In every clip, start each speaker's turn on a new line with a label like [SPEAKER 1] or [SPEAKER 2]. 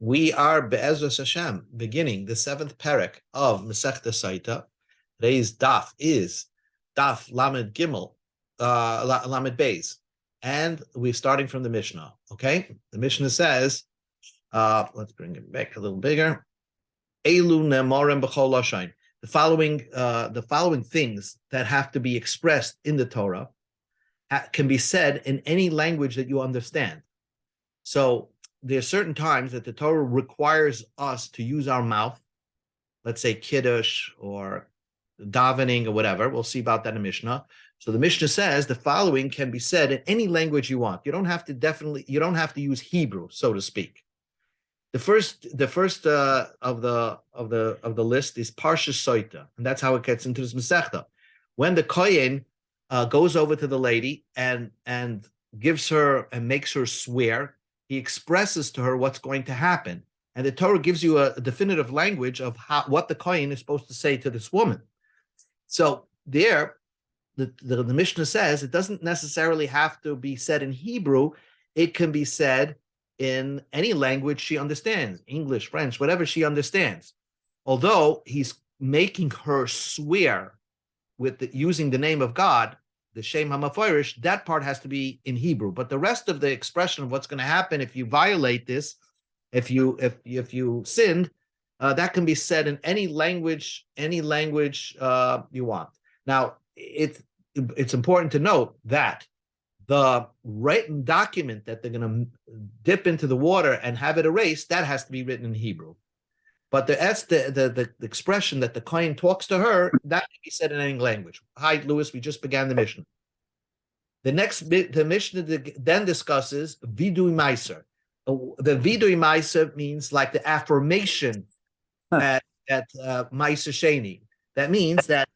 [SPEAKER 1] We are Be'ezras Hashem beginning the seventh parak of Masechta Sotah. Today's daf is daf Lamed Gimel, Lamed Beis, and we're starting from the Mishnah. Okay, the Mishnah says, let's bring it back a little bigger. Elu ne'morim b'chol lashon. The following things that have to be expressed in the Torah can be said in any language that you understand. So there are certain times that the Torah requires us to use our mouth, let's say kiddush or davening or whatever. We'll see about that in Mishnah. So the Mishnah says the following can be said in any language you want. You don't have to use Hebrew, so to speak. The first of the list is Parsha Sotah, and that's how it gets into this Masechta. When the Kohen goes over to the lady and gives her and makes her swear, he expresses to her what's going to happen. And the Torah gives you a definitive language of what the Kohen is supposed to say to this woman. So there, the Mishnah says it doesn't necessarily have to be said in Hebrew. It can be said in any language she understands, English, French, whatever she understands. Although he's making her swear using the name of God, the Shem HaMafoirish, that part has to be in Hebrew. But the rest of the expression of what's going to happen if you violate this, if you sinned, that can be said in any language you want. Now, it's important to note that the written document that they're going to dip into the water and have it erased, that has to be written in Hebrew. But the expression that the Kohen talks to her, that can be said in any language. Hi, Louis, we just began the Mishnah. The Mishnah then discusses Vidui Meiser. The Vidui Meiser means like the affirmation at Meiser Sheni. That means that,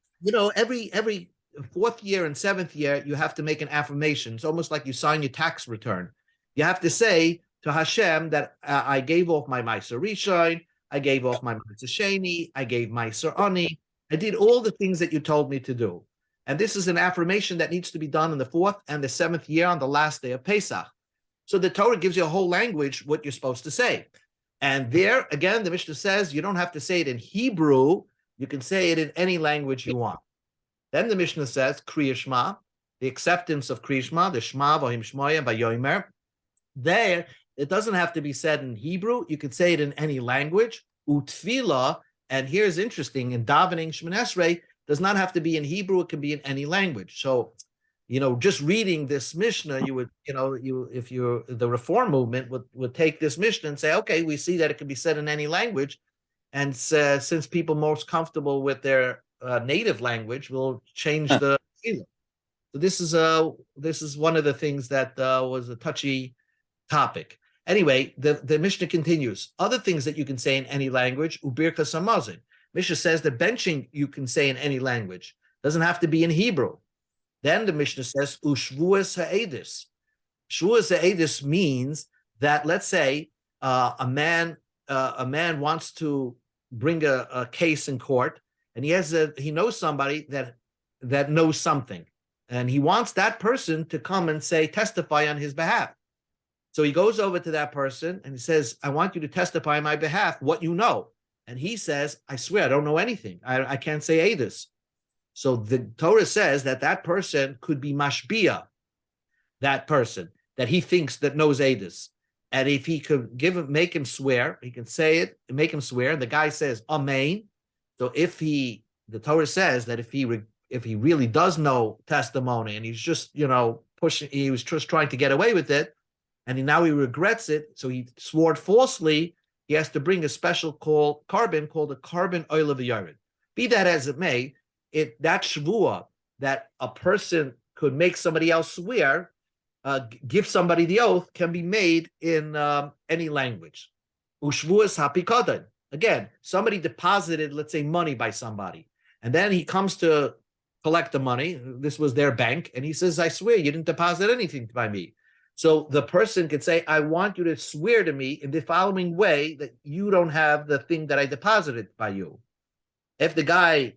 [SPEAKER 1] every fourth year and seventh year, you have to make an affirmation. It's almost like you sign your tax return. You have to say to Hashem that I gave off my Meiser Rishon, I gave off my Meiser Sheni, I gave Meiser Ani, I did all the things that you told me to do. And this is an affirmation that needs to be done in the fourth and the seventh year on the last day of Pesach. So the Torah gives you a whole language, what you're supposed to say. And there, again, the Mishnah says you don't have to say it in Hebrew, you can say it in any language you want. Then the Mishnah says, Kriya Shema, the acceptance of Kriya Shema, the Shema, Vahim Shmoya, Vayomer. There, it doesn't have to be said in Hebrew. You could say it in any language. Utfila, and here's interesting, in davening Shemoneh Esrei, does not have to be in Hebrew. It can be in any language. So, just reading this Mishnah, you would, if you're the Reform movement would take this Mishnah and say, okay, we see that it can be said in any language. And since people most comfortable with their native language, we'll change the feeling. So this is one of the things that was a touchy topic. Anyway, the Mishnah continues. Other things that you can say in any language, Ubirkas Hamazon. Mishnah says that benching you can say in any language. Doesn't have to be in Hebrew. Then the Mishnah says, Ushvuas ha'edis. Shvuas ha'edis means that, let's say, a man wants to bring a case in court, and he knows somebody that knows something, and he wants that person to come and testify on his behalf. So he goes over to that person and he says, I want you to testify on my behalf what you know. And he says, I swear, I don't know anything. I can't say Edus. So the Torah says that person could be mashbia, that person that he thinks that knows Edus. And if he could make him swear, he can say it and make him swear. And the guy says, Amen. So the Torah says that if he really does know testimony and he's just, pushing, he was just trying to get away with it, and now he regrets it, so he swore falsely, he has to bring a special carbon called a carbon oil of the yared. Be that as it may, that shvua, that a person could make somebody else swear, give somebody the oath, can be made in any language. Ushvuas hapikadon. Again, somebody deposited, let's say, money by somebody, and then he comes to collect the money. This was their bank, and he says, I swear you didn't deposit anything by me. So the person could say, I want you to swear to me in the following way that you don't have the thing that I deposited by you. If the guy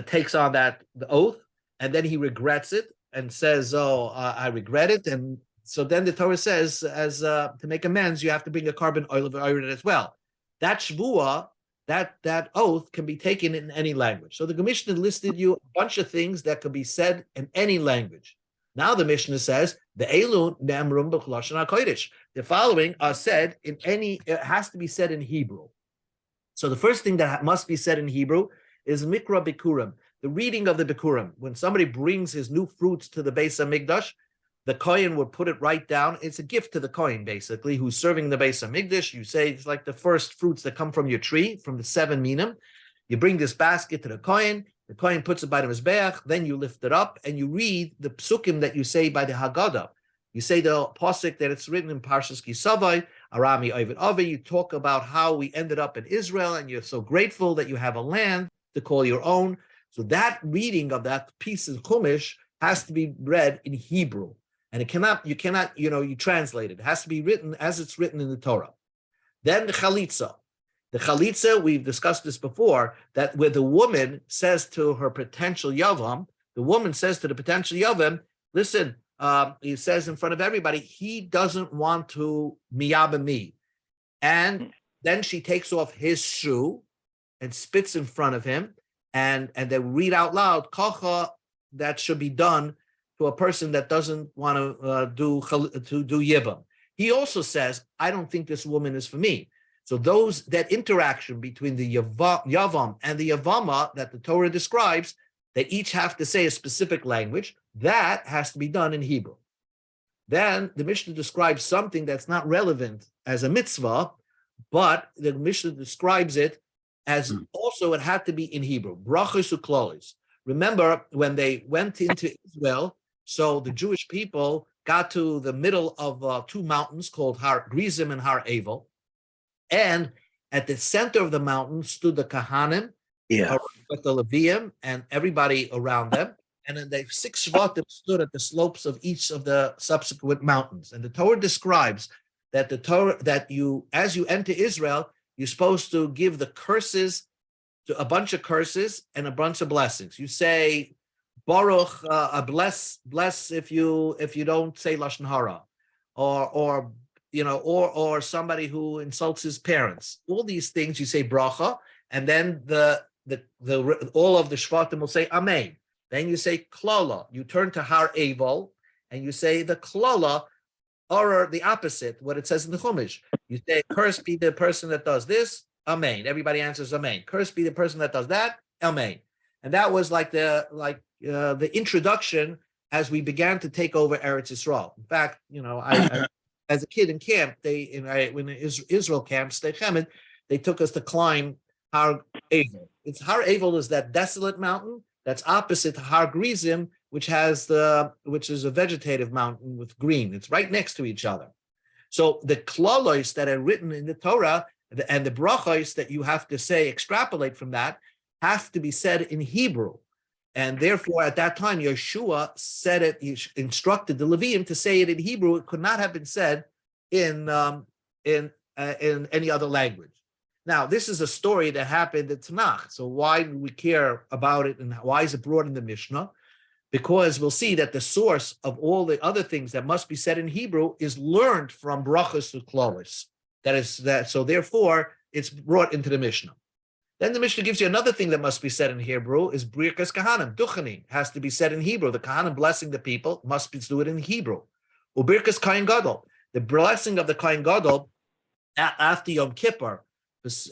[SPEAKER 1] takes on the oath, and then he regrets it and says, I regret it, and so then the Torah says, as to make amends, you have to bring a carbon oil of iron as well. That shvuah, that oath can be taken in any language. So the Mishnah listed you a bunch of things that could be said in any language. Now the Mishnah says the Elu Ne'amrum b'Lashon HaKodesh. The following are said in any. It has to be said in Hebrew. So the first thing that must be said in Hebrew is Mikra Bikurim, the reading of the Bikurim. When somebody brings his new fruits to the Beis HaMikdash, the Kohen would put it right down. It's a gift to the Kohen, basically, who's serving the Beis HaMikdash. You say it's like the first fruits that come from your tree, from the 7 minim. You bring this basket to the Kohen puts it by the Mizbeach, then you lift it up, and you read the psukim that you say by the Haggadah. You say the pasuk that it's written in Parshas Kisavai, Arami Ovid Ave. You talk about how we ended up in Israel, and you're so grateful that you have a land to call your own. So that reading of that piece of Chumash has to be read in Hebrew. And you cannot, you translate it. It has to be written as it's written in the Torah. Then the chalitza. The chalitza, we've discussed this before, that where the woman says to her potential yavam, the woman says to the potential yavam, listen, he says in front of everybody, he doesn't want to miyaba me. And then she takes off his shoe and spits in front of him, and they read out loud, kacha, that should be done to a person that doesn't want to do yibam. He also says, I don't think this woman is for me. So that interaction between the yavam and the yavama that the Torah describes, they each have to say a specific language, that has to be done in Hebrew. Then the Mishnah describes something that's not relevant as a mitzvah, but the Mishnah describes it as also it had to be in Hebrew. Brachos uklolis. Remember when they went into Israel, so the Jewish people got to the middle of 2 mountains called Har Grizim and Har Evel. And at the center of the mountain stood the Kahanim, with the Levium and everybody around them. And then the 6 Shvatim stood at the slopes of each of the subsequent mountains. And the Torah describes that as you enter Israel, you're supposed to give the curses, to a bunch of curses and a bunch of blessings. You say, Baruch, bless if you don't say Lashon Hara, or somebody who insults his parents. All these things you say bracha, and then the all of the shvatim will say amen. Then you say klala. You turn to Har Evel and you say the klala, or the opposite, what it says in the Chumash. You say, cursed be the person that does this, amen. Everybody answers amen. Cursed be the person that does that, amen. And that was like the introduction as we began to take over Eretz Yisrael. In fact, I as a kid in camp, when Israel camp, they took us to climb Har Evel. Har Evel is that desolate mountain that's opposite to Har Grizim, which is a vegetative mountain with green. It's right next to each other. So the klalos that are written in the Torah and the brachos that you have to say, extrapolate from that, have to be said in Hebrew. And therefore, at that time, Yeshua said it, he instructed the Levium to say it in Hebrew. It could not have been said in any other language. Now, this is a story that happened in Tanakh. So why do we care about it, and why is it brought in the Mishnah? Because we'll see that the source of all the other things that must be said in Hebrew is learned from brachos uklolis. So therefore, it's brought into the Mishnah. Then the Mishnah gives you another thing that must be said in Hebrew is Birkas Kahanim, Duchani, has to be said in Hebrew. The Kahanim blessing the people must be do it in Hebrew. Ubirkas Kohen Gadol, the blessing of the Kohen Gadol after Yom Kippur,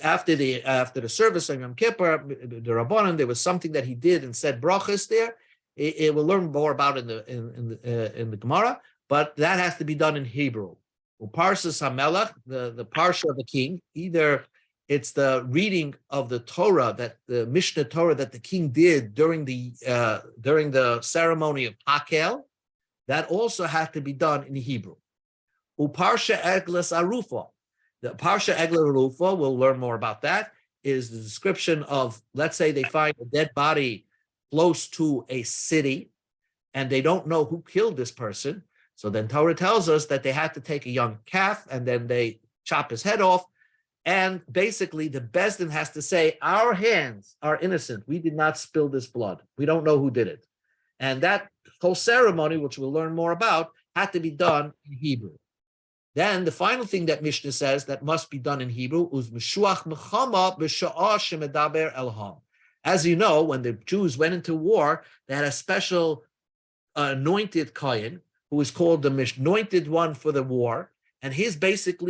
[SPEAKER 1] after the service of Yom Kippur, the Rabbanan, there was something that he did and said brachas there. It will learn more about in the Gemara, but that has to be done in Hebrew. Uparshas HaMelech, the parsha of the king, either it's the reading of the Torah, that the Mishnah Torah that the king did during the ceremony of Hakel, that also had to be done in Hebrew. Uparsha Eglas Arufa. The Parsha Eglas Arufa, we'll learn more about that, is the description of, let's say they find a dead body close to a city and they don't know who killed this person. So then Torah tells us that they had to take a young calf and then they chop his head off. And basically, the Bezdin has to say, our hands are innocent. We did not spill this blood. We don't know who did it. And that whole ceremony, which we'll learn more about, had to be done in Hebrew. Then the final thing that Mishnah says that must be done in Hebrew is Meshuach Mechama b'sha'ah shemedaber elham. As you know, when the Jews went into war, they had a special anointed kohen who was called the anointed one for the war, and his basic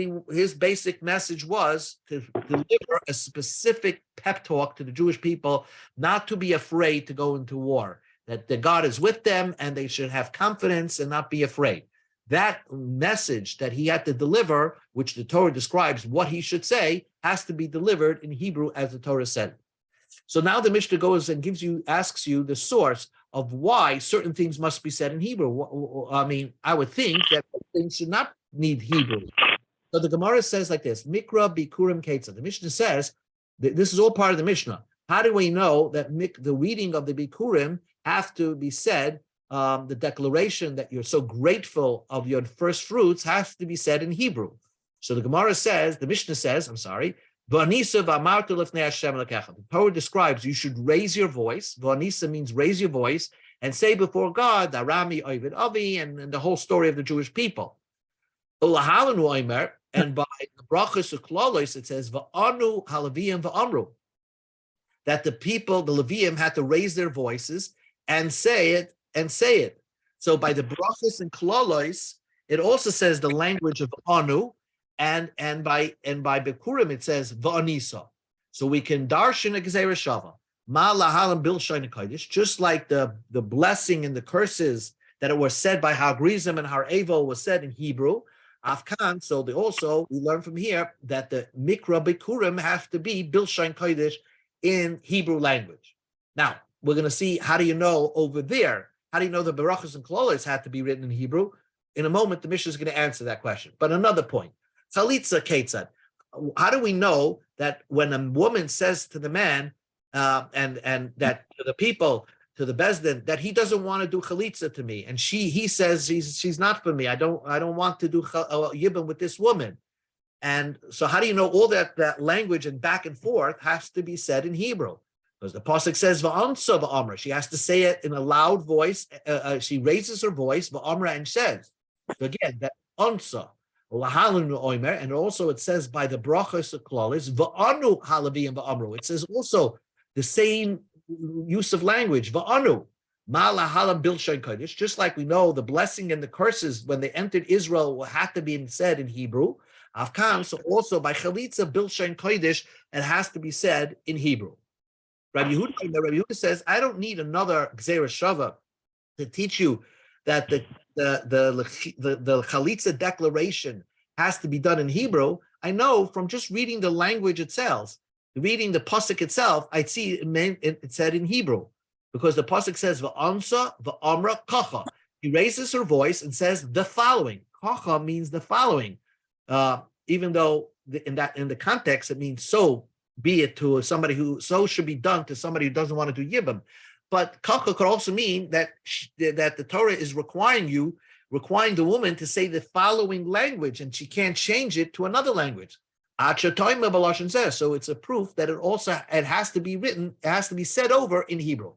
[SPEAKER 1] message was to deliver a specific pep talk to the Jewish people, not to be afraid to go into war, that the God is with them and they should have confidence and not be afraid. That message that he had to deliver, which the Torah describes what he should say, has to be delivered in Hebrew as the Torah said. So now the Mishnah goes and asks you the source of why certain things must be said in Hebrew. I mean, I would think that things should not need Hebrew. So the Gemara says like this: Mikra Bikurim Ketzah. The Mishnah says this is all part of the Mishnah. How do we know that the reading of the Bikurim have to be said? The declaration that you're so grateful of your first fruits has to be said in Hebrew. So the Gemara says, the Mishnah says, I'm sorry, the Torah describes you should raise your voice. V'anisa means raise your voice and say before God, Darami Ovid Avi, and the whole story of the Jewish people. And by the brachos of Klolos, it says, V'anu halaviyim v'amru, that the people, the Levium, had to raise their voices and say it. So by the brachos and Klolos, it also says the language of Anu, and by Bikurim it says V'anisa. So we can darshan a Gezerah Shava. Ma lahalam bil shayna kodesh, just like the blessing and the curses that were said by Har Grizim and Har Evo was said in Hebrew. Afkan. So we learn from here that the Mikra Bikurim have to be bil shayna kodesh in Hebrew language. Now we're going to see, how do you know over there? How do you know the Barachos and Klolos had to be written in Hebrew? In a moment, the Mishnah is going to answer that question. But another point, Chalitza Ketzad. How do we know that when a woman says to the man and that to the people, to the Bezdin, that he doesn't want to do Chalitza to me, and he says she's not for me. I don't want to do Yibam with this woman. And so how do you know all that language and back and forth has to be said in Hebrew? Because the pasuk says va'amsa va'amra. She has to say it in a loud voice. She raises her voice va'amra and says. So again, that ansa, and also it says by the brachos of klalis va'anu halaviyim va'amru. It says also the same use of language va'anu ma'lahalam bilshain kodesh. Just like we know the blessing and the curses when they entered Israel had to be said in Hebrew. Afkan, so also by chalitza bilshain kodesh, it has to be said in Hebrew. Rabbi Yehuda says, I don't need another Gzera Shava to teach you that the Chalitza declaration has to be done in Hebrew. I know from just reading the language itself, reading the pasuk itself, I see it said in Hebrew, because the pasuk says va'amsa va'amra kacha. He raises her voice and says the following. Kacha means the following, even though in the context it means so be it to somebody who so should be done to somebody who doesn't want to do yibam. But kacha could also mean that the Torah is requiring the woman to say the following language, and she can't change it to another language. So it's a proof that it has to be written, it has to be said over in Hebrew.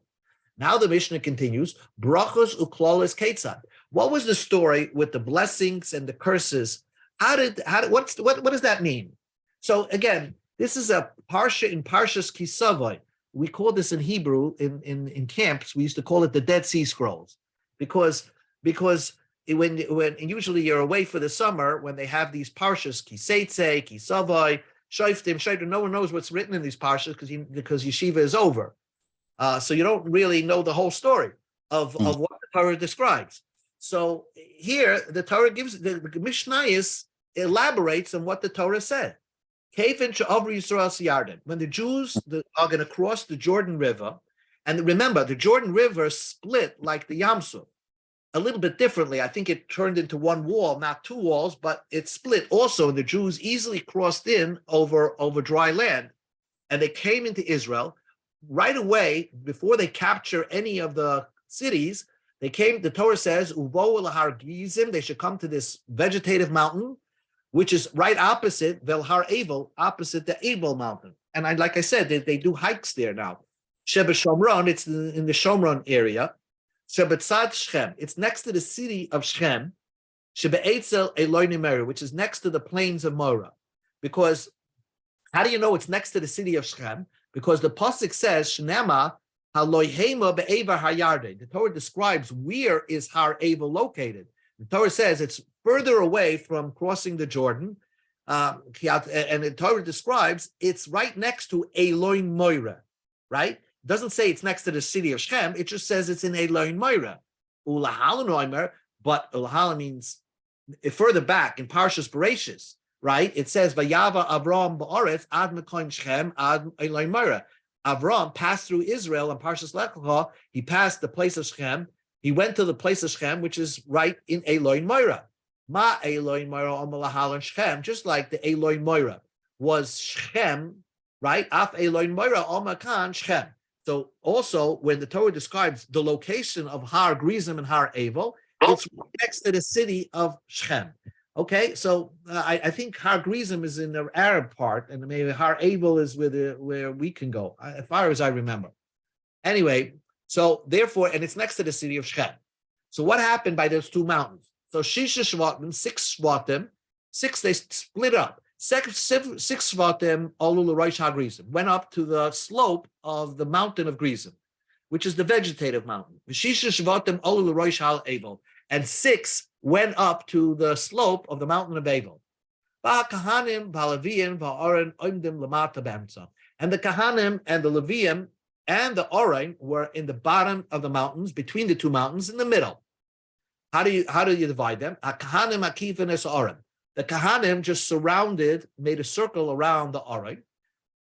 [SPEAKER 1] Now the Mishnah continues, brachos uklalos ketzad. What was the story with the blessings and the curses? What does that mean? So again, this is a parsha in Parshas Kisavai. We call this in Hebrew in camps. We used to call it the Dead Sea Scrolls, because when usually you're away for the summer, when they have these parshas Kiseitze, Kisavai, Shoftim, no one knows what's written in these parshas because yeshiva is over, so you don't really know the whole story of what the Torah describes. So here the Torah gives the Mishnayos elaborates on what the Torah said. When the Jews are going to cross the Jordan River, and remember, the Jordan River split like the Yam Suf, a little bit differently. I think it turned into one wall, not two walls, but it split also, and the Jews easily crossed in over dry land, and they came into Israel. Right away, before they capture any of the cities, the Torah says, they should come to this vegetative mountain, which is right opposite Velhar Evel, opposite the Evel mountain. And like I said, they do hikes there now. Sheba Shomron, it's in the Shomron area. Shebetzad Shechem, it's next to the city of Shechem. Shebe'etzel Eloi Nimeri, which is next to the plains of Morah. Because how do you know it's next to the city of Shechem? Because the pasuk says, Shnema haloihema be'eva hayarde. The Torah describes where is Har Eva located. The Torah says it's further away from crossing the Jordan. And the Torah describes it's right next to Eloin Moira, right? It doesn't say it's next to the city of Shechem. It just says it's in Eloin Moira. Ulahala but Ulahala means further back in Parshas Bereshis, right? It says, Vayava Avram ba'aretz ad mekoim Shechem ad Eloin Moira. Avram passed through Israel on Parshas Lech Lecha. He passed the place of Shechem. He went to the place of Shechem, which is right in Eloin Moira. Ma Eloin Moira Omalahalan Shechem, just like the Eloin Moira was Shechem, right? Af Eloin Moira Omakan Shechem. So also when the Torah describes the location of Har Grizim and Har Evel, it's next to the city of Shechem. Okay, so I think Har Grizim is in the Arab part, and maybe Har Evel is where we can go, as far as I remember. Anyway, so therefore, and it's next to the city of Shechem. So what happened by those two mountains? So Shisha Shvatim, 6 Shvatim, 6 they split up. 6 Shvatim, Olul Rosh HaGrizim, went up to the slope of the mountain of Grizim, which is the vegetative mountain. Shisha Shvatim, Olul Rosh HaEvel, and 6 went up to the slope of the mountain of Evel. And the Kahanim and the Leviim and the Orain were in the bottom of the mountains, between the two mountains, in the middle. How do you divide them? Kahanim akifin es Orain. The Kahanim just made a circle around the Orain.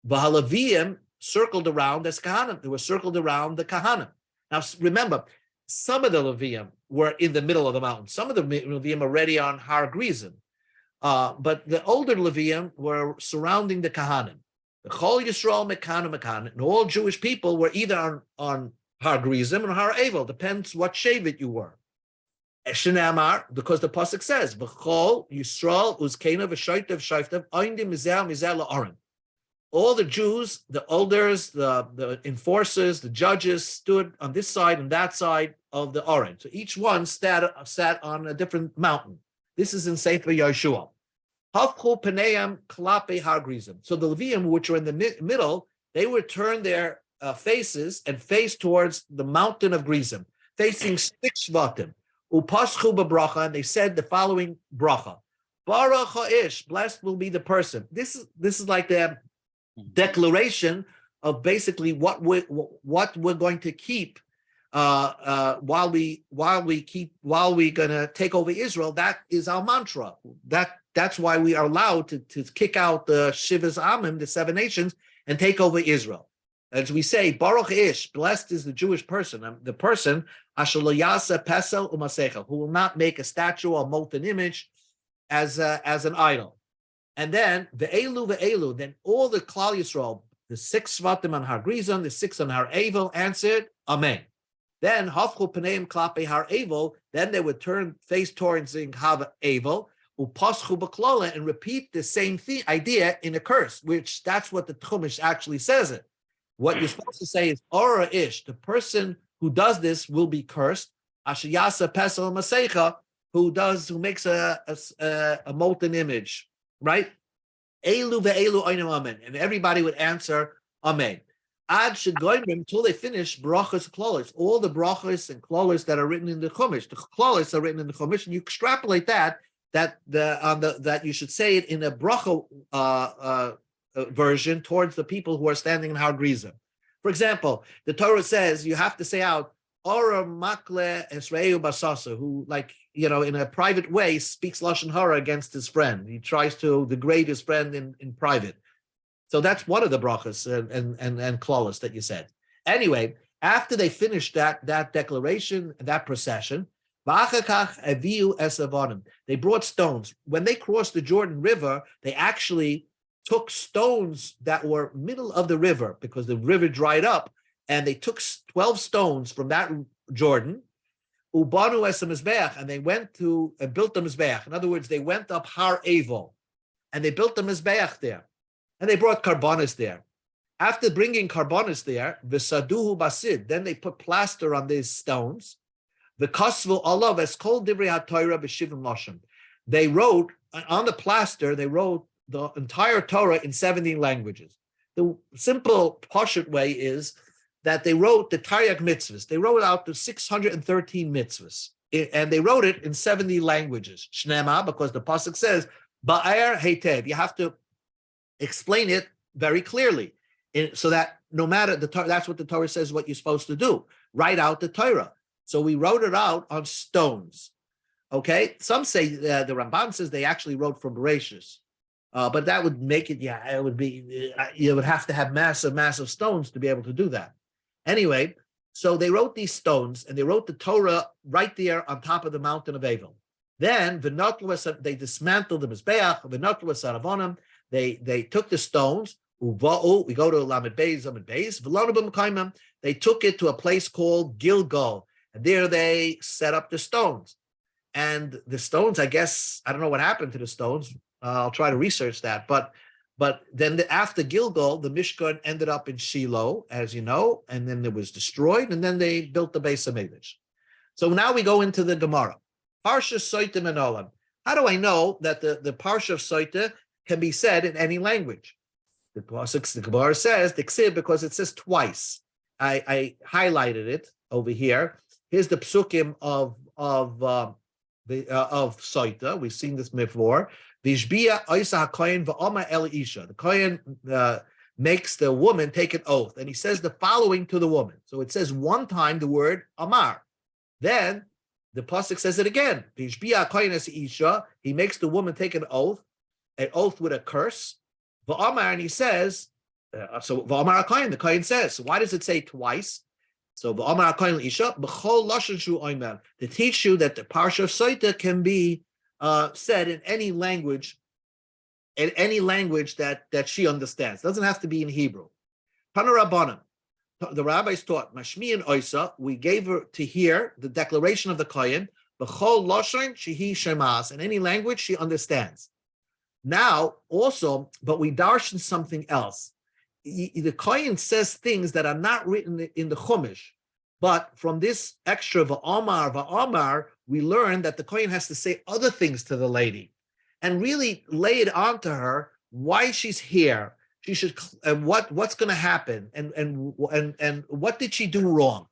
[SPEAKER 1] V'haleviim circled around as Kahanim. They were circled around the Kahanim. Now remember, some of the Leviim were in the middle of the mountain. Some of the Leviim already on Har Grizim. But the older Leviim were surrounding the Kahanim. The Chol Yisrael Mekan, and all Jewish people were either on Har Grizim or Har Evel, depends what Shevet you were. Shenamar, because the pasuk says, "V'chol Yisrael uzkena v'shoytev shoytev oindim mizel la'aron." All the Jews, the elders, the enforcers, the judges stood on this side and that side of the Aron. So each one sat on a different mountain. This is in Sefer Yeshua. Hafchu Paneim Klape Har Grizim. So the Leviim, which were in the middle, they would turn their faces and face towards the mountain of Grizim, facing 6 Shvatim. Upaschu b'bracha, and they said the following bracha: Baruch ha'ish, blessed will be the person. This is like the declaration of basically what we're going to keep while we're going to take over Israel. That is our mantra. That's why we are allowed to kick out the Shivas Amim, the 7 nations, and take over Israel. As we say, Baruch Ish, blessed is the Jewish person, the person, Asher lo yaseh pesel u'masechel, who will not make a statue or molten image as an idol. And then ve'elu, then all the Klal Yisrael, the 6 Shvatim on Har Grizim, the 6 on Har Evel, answered, Amen. Then hafchu paneim klape Har Evel, then they would turn face towards Har Evel, upaschu b'klola, and repeat the same idea in a curse, which that's what the Chumash actually says it. What you're supposed to say is Ora Ish, the person who does this will be cursed. Asher yasa pesel masecha, who makes a molten image, right? Elu ve'elu oinem amen, and everybody would answer Amen. Ad shegoyim, until they finish brachas klolos, all the brachas and klolos that are written in the Chumash. The klolos are written in the Chumash, and you extrapolate that you should say it in a bracha version towards the people who are standing in Har Grizim. For example, the Torah says you have to say out Ora Makle Esreu Basasa, who, in a private way speaks Lashon Hara against his friend. He tries to degrade his friend in private. So that's one of the brachas and klalos that you said. Anyway, after they finished that declaration, that procession, they brought stones. When they crossed the Jordan River, they actually took stones that were middle of the river because the river dried up, and they took 12 stones from that Jordan, ubanu es mizbeach, and they went to and built the mizbeach. In other words, they went up Har Evel, and they built the mizbeach there, and they brought karbonis there. After bringing karbonis there, v'saduhu basid, then they put plaster on these stones, The Kosvu Allah Veskol Divrei HaTorah B'Shivim Lashon. They wrote on the plaster. They wrote the entire Torah in 17 languages. The simple Pashut way is that they wrote the Taryag mitzvahs. They wrote out the 613 mitzvahs, and they wrote it in 70 languages. Shnema, because the pasuk says Ba'er Heitev. You have to explain it very clearly, so that no matter that's what the Torah says. What you're supposed to do, write out the Torah. So we wrote it out on stones. Okay, some say the Ramban says they actually wrote from Bereshis, but that would make it. Yeah, it would be. You would have to have massive stones to be able to do that. Anyway, so they wrote these stones and they wrote the Torah right there on top of the mountain of Avil. Then they dismantled the Mizbeach. They took the stones. We go to Lamed Beis. They took it to a place called Gilgal, and there they set up the stones. And the stones, I guess, I don't know what happened to the stones. I'll try to research that. But then after Gilgal, the Mishkan ended up in Shiloh, as you know, and then it was destroyed, and then they built the Beis HaMikdash. So now we go into the Gemara. Parsha Sotah Menolam. How do I know that the Parsha of Sotah can be said in any language? The Gemara says, because it says twice. I highlighted it over here. Here's the psukim of Sotah. We've seen this before. The Kohen makes the woman take an oath, and he says the following to the woman. So it says one time the word Amar. Then the pasuk says it again. He makes the woman take an oath with a curse. And he says, the Kohen says. So why does it say twice? So to teach you that the Parsha of Sotah can be said in any language, that she understands. It doesn't have to be in Hebrew. Tana the rabbis taught Mashmi and Oisa. We gave her to hear the declaration of the Kohen. B'chol lashon shehi shemas. In any language she understands. Now also, but we darshan something else. The Kohen says things that are not written in the Chumash, but from this extra va'amar, we learn that the Kohen has to say other things to the lady, and really lay it onto her why she's here. She should, and what's going to happen, and what did she do wrong?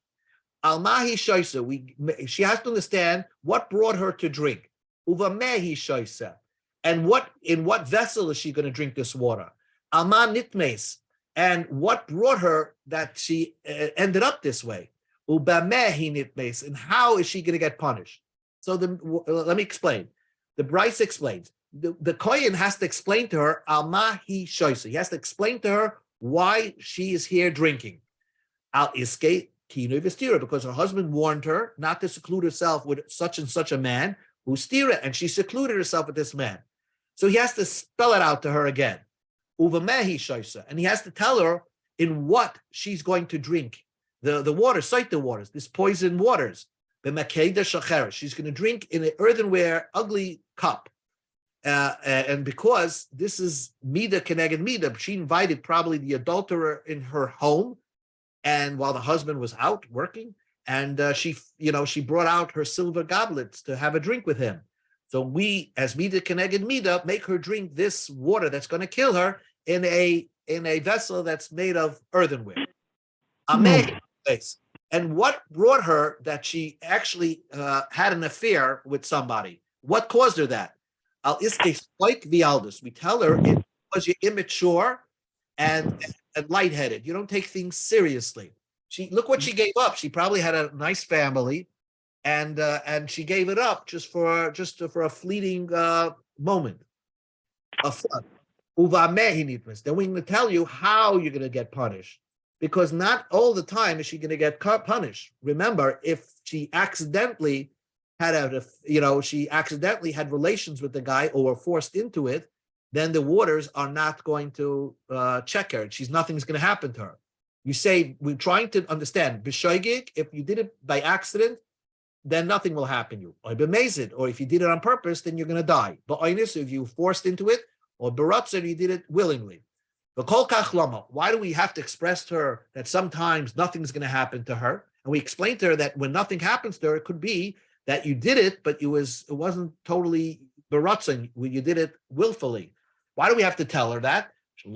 [SPEAKER 1] Almahi shoysa. She has to understand what brought her to drink. Uvamehi shoysa. And in what vessel is she going to drink this water? Alma nitmes. And what brought her that she ended up this way? Ubamehi nitmes. And how is she going to get punished? So let me explain. The Bryce explains. The Kohen has to explain to her Alma hi shoysa. He has to explain to her why she is here drinking. Al iske kinu v'stira, because her husband warned her not to seclude herself with such and such a man who stira, and she secluded herself with this man. So he has to spell it out to her again. Uvamehi shoysa, and he has to tell her in what she's going to drink the water, Sotah waters, this poison waters. She's going to drink in an earthenware, ugly cup. And because this is Mida Keneged Mida, she invited probably the adulterer in her home, and while the husband was out working, and she brought out her silver goblets to have a drink with him. So we, as Mida Keneged Mida, make her drink this water that's going to kill her in a vessel that's made of earthenware. And what brought her that she actually had an affair with somebody? What caused her that? Al iske like the eldest. We tell her it was you're immature and lightheaded. You don't take things seriously. Look what she gave up. She probably had a nice family, and she gave it up just for a fleeting moment of fun. Then we're going to tell you how you're going to get punished, because not all the time is she going to get punished. Remember, if she accidentally had relations with the guy or were forced into it, then the waters are not going to check her. Nothing's going to happen to her. You say, we're trying to understand, b'shoigig, if you did it by accident, then nothing will happen to you. Or b'mezid, or if you did it on purpose, then you're going to die. But if you forced into it, or b'ratzin, you did it willingly. But kol kach lama, why do we have to express to her that sometimes nothing's going to happen to her? And we explained to her that when nothing happens to her, it could be that you did it, but it wasn't totally beratzon. You did it willfully. Why do we have to tell her that? She'll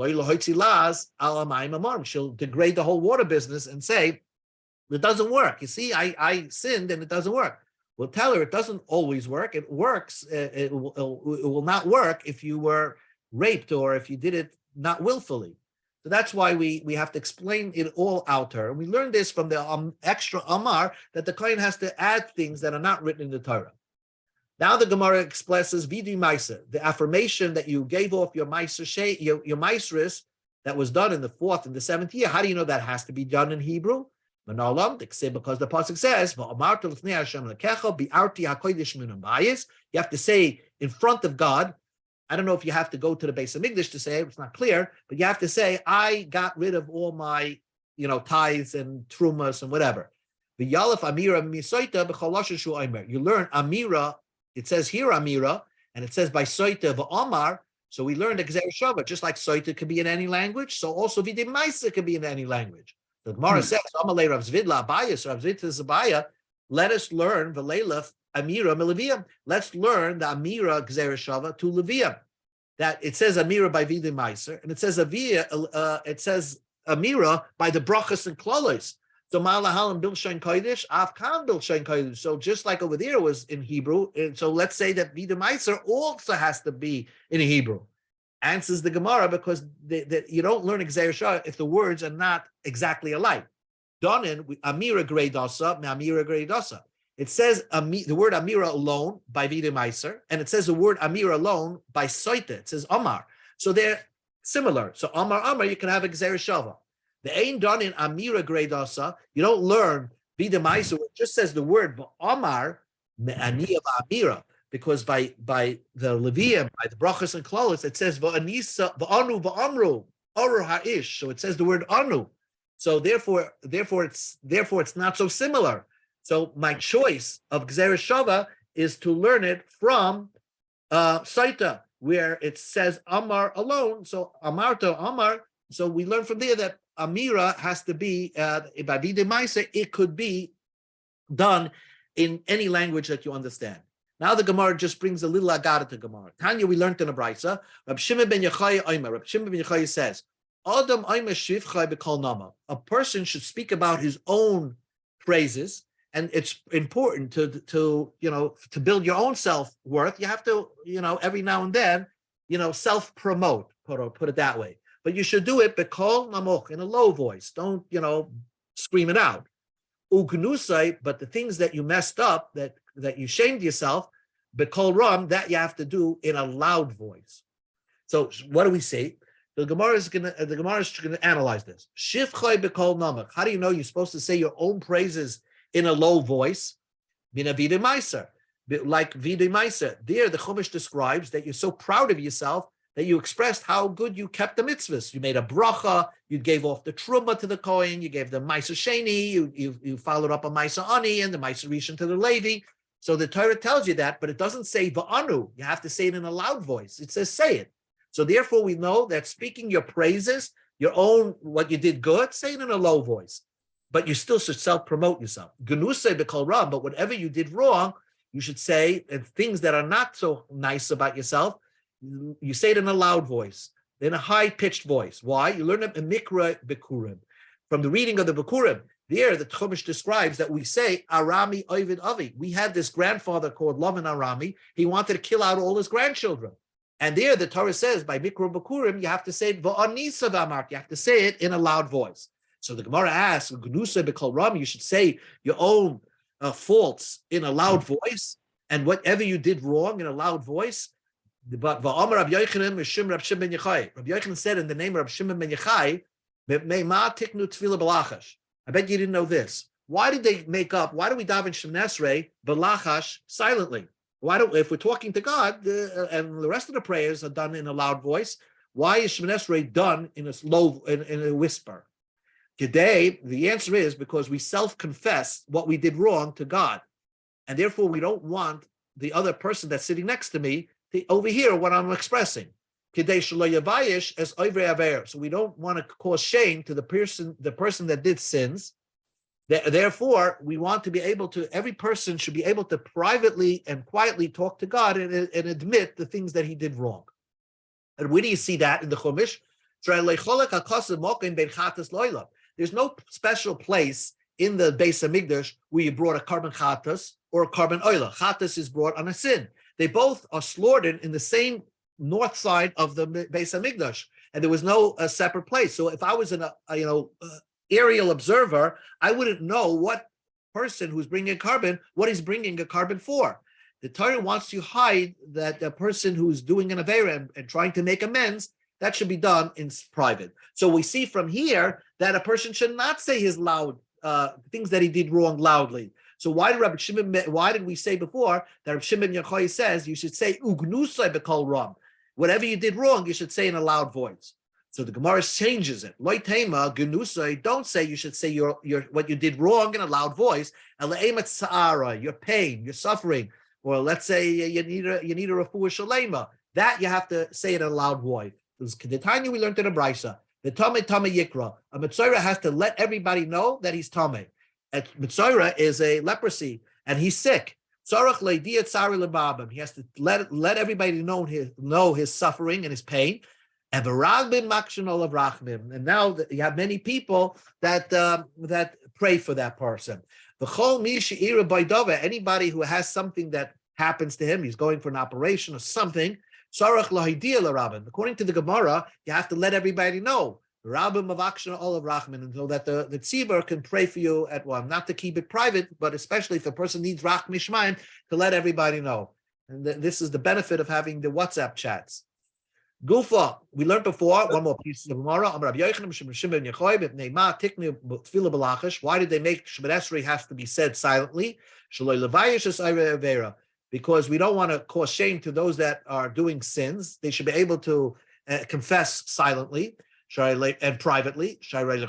[SPEAKER 1] degrade the whole water business and say, it doesn't work. You see, I sinned and it doesn't work. We'll tell her it doesn't always work. It works. It will not work if you were raped or if you did it not willfully. So that's why we have to explain it all out to her. And we learned this from the extra Amar that the Kohen has to add things that are not written in the Torah. Now the Gemara expresses Vidi Maisa, the affirmation that you gave off your Meiser, your Meiseris that was done in the 4th and the 7th year. How do you know that has to be done in Hebrew? Because the pasuk says, you have to say in front of God. I don't know if you have to go to the base of Mikdash to say it, it's not clear, but you have to say, I got rid of all my, tithes and trumas and whatever. You learn Amira, it says here Amira, and it says by Soita v'Omar, so we learned Gzer Shava, just like Soita could be in any language, so also Videi Maisa could be in any language. The Gemara says, Amalei Rav Zvidla Abayas, Rav Zvidla Zabaya, let us learn V'leilaf Amira Milaviyam. Let's learn the Amira Gzer Shava to Leviyam. That it says Amira by Videi Meiser, and it says Amira by the brachas and klolos. So Malahalam Bilshain Kodesh, Avkan Bilshain Kodesh. So just like over there was in Hebrew, and so let's say that Videi Meiser also has to be in Hebrew. Answers the Gemara because you don't learn Gzer Shava if the words are not exactly alike. Donin Amira Grei Dasa, Amira Grei Dasa. It says the word Amira alone by Videi Meiser, and it says the word Amira alone by Soita. It says Amar. So they're similar. So Amar, you can have a Gzer Shava. The Ein done in Amira Grei Dasa, you don't learn Videi Meiser. It just says the word Amar, Me'aniya Amira, because by the Levium, by the brachas and klolos, it says Va'anisa, Va'anu, Va'amru, Orur Ha'ish. So it says the word Anu. So therefore it's not so similar. So my choice of Gzer Shava is to learn it from Saita, where it says Amar alone. So Amarto Amar. So we learn from there that Amira has to be by Videi Meiser. It could be done in any language that you understand. Now the Gemara just brings a little agada to Gemara. Tanya, we learned in a brisa. Rab Shimon ben Yochai Omer. Rab Shimon ben Yochai says, Adam Omer Shivchai b'kol nama. A person should speak about his own praises. And it's important to build your own self-worth. You have to, every now and then, self-promote, put it that way. But you should do it b'kol namoch, in a low voice. Don't, scream it out. Ugnusai, but the things that you messed up, that you shamed yourself, b'kol ram, that you have to do in a loud voice. So what do we say? The Gemara is going to analyze this. Shivchai b'kol namach. How do you know you're supposed to say your own praises in a low voice? Mina Videi Meiser. Like Videi Meiser. There, the Chumash describes that you're so proud of yourself that you expressed how good you kept the mitzvahs. You made a bracha, you gave off the truma to the Kohen, you gave the Meiser Sheni, you followed up on Meiser Ani and the Meiser Rishon to the Levi. So the Torah tells you that, but it doesn't say Va'anu. You have to say it in a loud voice. It says say it. So therefore we know that speaking your praises, your own, what you did good, say it in a low voice. But you still should self-promote yourself. Genusei b'kol ram, but whatever you did wrong, you should say, and things that are not so nice about yourself, you say it in a loud voice, in a high-pitched voice. Why? You learn it in Mikra Bikurim. From the reading of the Bikurim, there the Chumash describes that we say, Arami Ovid Avi. We had this grandfather called Lavan Arami. He wanted to kill out all his grandchildren. And there the Torah says, by Mikra Bikurim, you have to say, Va'anisa v'amart. You have to say it in a loud voice. So the Gemara asks, you should say your own faults in a loud voice, and whatever you did wrong in a loud voice. But Rabbi Yochanan said in the name of Rabbi Shimon ben Yochai, I bet you didn't know this. Why did they make up? Why do we daven Shemoneh Esrei b'lachash silently? If we're talking to God and the rest of the prayers are done in a loud voice, why is Shemoneh Esrei done in a in a whisper? Today, the answer is because we self-confess what we did wrong to God. And therefore, we don't want the other person that's sitting next to me to overhear what I'm expressing. So we don't want to cause shame to the person that did sins. Therefore, we want to be able to, every person should be able to privately and quietly talk to God and admit the things that he did wrong. And where do you see that in the Chumash? There's no special place in the Beis Hamikdash where you brought a carbon chatas or a carbon oila. Chatas is brought on a sin. They both are slaughtered in the same north side of the Beis Hamikdash, and there was no separate place. So if I was an aerial observer, I wouldn't know what person who's bringing a carbon, what he's bringing a carbon for. The Torah wants to hide that the person who's doing an avera and trying to make amends, that should be done in private. So we see from here that a person should not say his loud things that he did wrong loudly. So why did we say before that Rabbi Shimon Yochai says you should say ugnusai b'kol ram? Whatever you did wrong, you should say in a loud voice. So the Gemara changes it. Loitema gnusai. Don't say, you should say your what you did wrong in a loud voice. Ale'emat sa'ara, your pain, your suffering, or let's say you need a refuah shalema. That you have to say in a loud voice. The time we learned in the Brisa, the Tame Yikra, a Mitzorah has to let everybody know that he's Tame. Mitzorah is a leprosy and he's sick. He has to let everybody know his suffering and his pain. And now you have many people that pray for that person. Anybody who has something that happens to him, he's going for an operation or something. According to the Gemara, you have to let everybody know. And so that the tzibur can pray for you at one, not to keep it private, but especially if a person needs rach mishmaim, to let everybody know. And this is the benefit of having the WhatsApp chats. Gufa, we learned before, one more piece of Gemara. Why did they make Shemot Esrei have to be said silently? Because we don't want to cause shame to those that are doing sins. They should be able to confess silently and privately. Because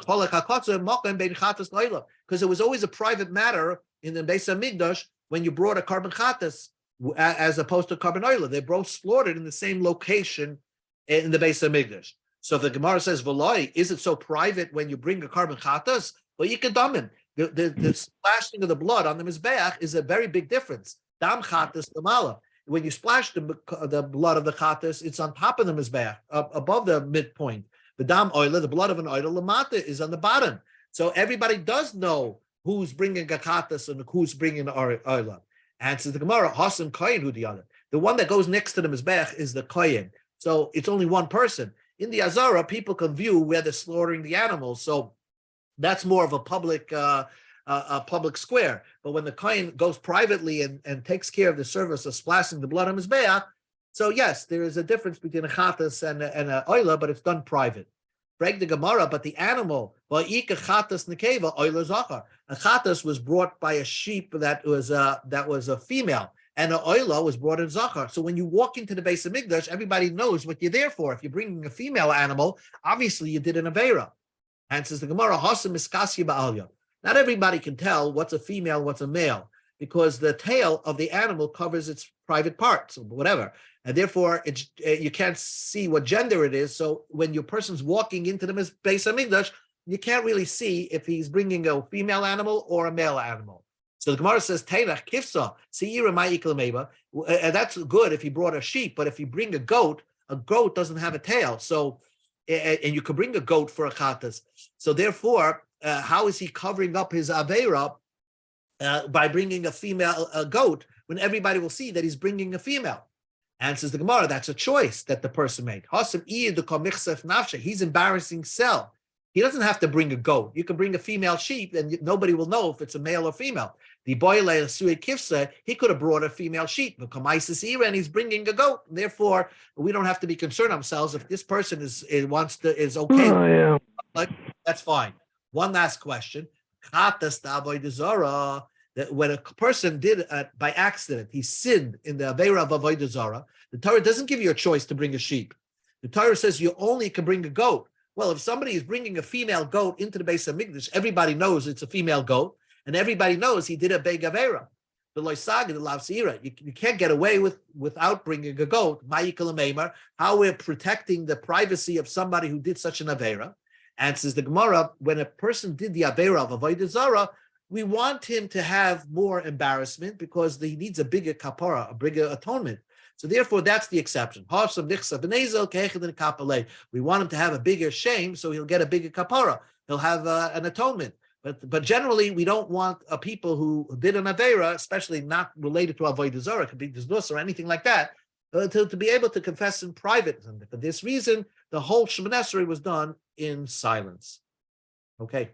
[SPEAKER 1] it was always a private matter in the Beis Hamikdash when you brought a carbon chatas as opposed to carbon oila. They both slaughtered in the same location in the Beis Hamikdash. So the Gemara says, "V'loi, is it so private when you bring a carbon chatas?" Well, you can dumb him. The splashing of the blood on the mizbeach is a very big difference. Dam chatas lamala. When you splash the blood of the chatas, it's on top of the mizbeach, above the midpoint. The dam oila, the blood of an oila lamata, is on the bottom. So everybody does know who's bringing a chatas and who's bringing the oila. And says the Gemara, Hasan Kohen, who the other. The one that goes next to the mizbeach is the Kohen. So it's only one person. In the Azara, people can view where they're slaughtering the animals. So that's more of a public square. But when the Kohen goes privately and takes care of the service of splashing the blood on his be'ah, so yes, there is a difference between a chatas and a oila, but it's done private. Break the Gemara, but the animal, a chatas was brought by a sheep that was a female, and an oila was brought in zachar. So when you walk into the Beis Hamikdash, everybody knows what you're there for. If you're bringing a female animal, obviously you did an avera. And says the Gemara, not everybody can tell what's a female, what's a male, because the tail of the animal covers its private parts, or whatever. And therefore, you can't see what gender it is. So when your person's walking into the Beis Hamikdash, you can't really see if he's bringing a female animal or a male animal. So the Gemara says, "Tainach kifsa seira ma'iklameba." That's good if he brought a sheep, but if you bring a goat doesn't have a tail. So, and you could bring a goat for a chatas. So therefore, how is he covering up his avera by bringing a female goat when everybody will see that he's bringing a female? And says the Gemara, that's a choice that the person made. He's embarrassing self. He doesn't have to bring a goat. You can bring a female sheep and nobody will know if it's a male or female. The boile sui kifsa, he could have brought a female sheep, and he's bringing a goat. Therefore, we don't have to be concerned ourselves if this person is okay. Oh, yeah. Like, that's fine. One last question. That when a person did by accident, he sinned in the Aveira of Avodah Zarah, the Torah doesn't give you a choice to bring a sheep. The Torah says you only can bring a goat. Well, if somebody is bringing a female goat into the Beis Hamikdash, everybody knows it's a female goat, and everybody knows he did a big Aveira. The Loisaga, the Lavsira, you can't get away without bringing a goat. How we're protecting the privacy of somebody who did such an Aveira. And says the Gemara, when a person did the Aveira of Avodah Zarah, we want him to have more embarrassment because he needs a bigger kapara, a bigger atonement. So therefore, that's the exception. We want him to have a bigger shame, so he'll get a bigger kapara. He'll have an atonement. But generally, we don't want people who did an aveira, especially not related to avodah zarah, could be dizdus or anything like that, to be able to confess in private. And for this reason, the whole Shemoneh Esrei was done in silence. Okay.